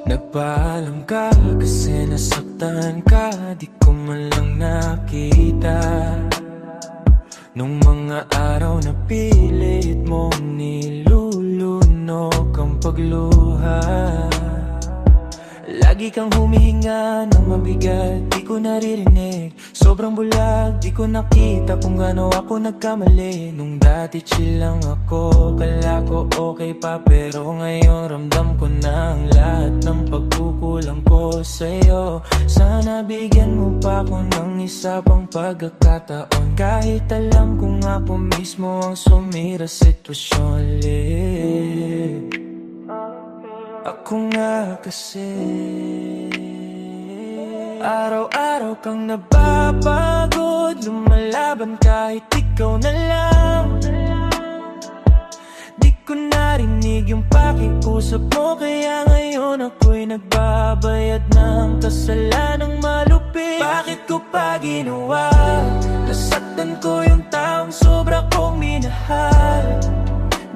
Nagpaalam ka kasi nasaktan ka, di ko man lang nakita. Nung mga araw na pilit mong nilulunok ang pagluha. Lagi kang humihinga ng mabigat, di ko naririnig. Sobrang bulag, di ko nakita kung gaano ako nagkamali. Nung dati chill lang ako, kala ko okay pa. Pero ngayon ramdam ko na ang lahat ng pagkukulang ko sa'yo. Sana bigyan mo pa ako ng isa pang pagkakataon. Kahit alam kong ako mismo ang sumira sitwasyon ulit. Ako nga kasi araw-araw kang napapagod, lumalaban kahit ikaw na lang. Di ko narinig yung pakiusap mo, kaya ngayon ako'y nagbabayad ng kasalanang malupit. Bakit ko pa ginawa? Nasaktan ko yung taong sobra kong minahal.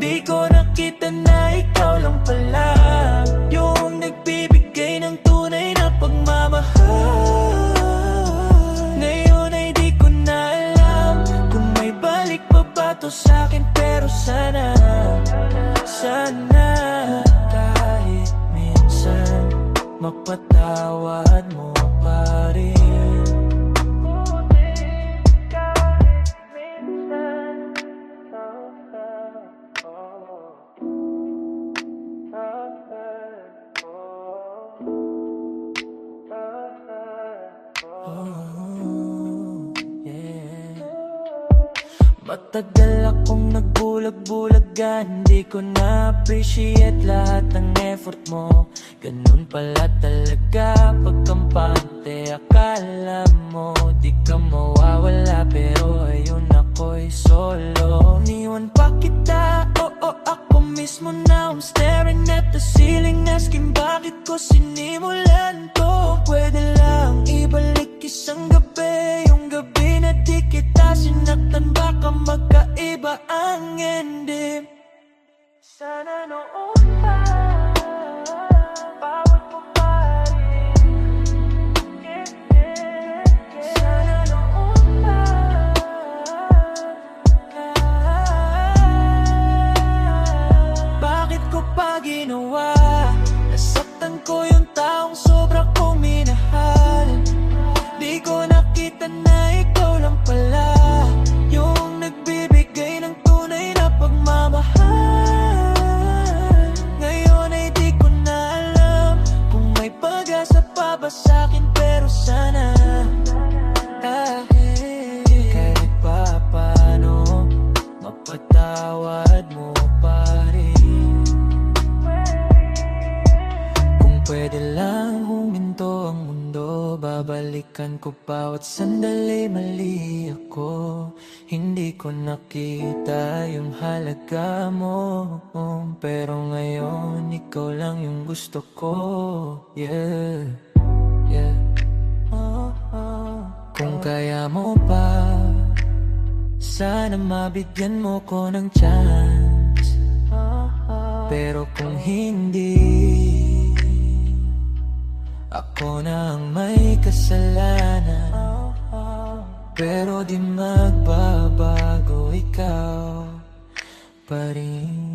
Di ko nakita na ikaw lang pala yung nagbibigay ng tunay na pagmamahal. Ngayon ay di ko na alam kung may balik pa ba to sa'kin. Pero sana, sana kahit minsan mapatawad mo pa rin. Matagal akong nagbulag-bulagan, di ko na-appreciate lahat ng effort mo. Ganun pala talaga pagkampante. Akala mo di ka mawawala, pero ayun ako'y solo. Niwan pa kita, oo ako mismo na. I'm staring at the ceiling, asking bakit ko sinimulan to. Pwede lang ibalik isang gabi, yung gabi na di kita sinaktan. Baka magkaiba ang ending. Sana noon pa bawat mo pa rin. Sana noon pa bakit ko pa ginawa? Nasaktan ko yung taong sobra kong minahal. Di ko nakita na ikaw lang pala yung nagbibigay ng tunay na pagmamahal. Ngayon ay di ko na alam kung may pag-asa pa ba sa'kin. Pero sana kahit pa paano mapatawad mo pa rin. Kung pwede lang huminto ang mundo, babalikan ko bawat sandali. Mali ako, hindi ko nakita yung halaga mo. Pero ngayon, ikaw lang yung gusto ko. Yeah, yeah. Kung kaya mo pa, sana mabigyan mo ko ng chance. Pero kung hindi, ako na ang may kasalanan. Pero di magbabago, ikaw pa rin.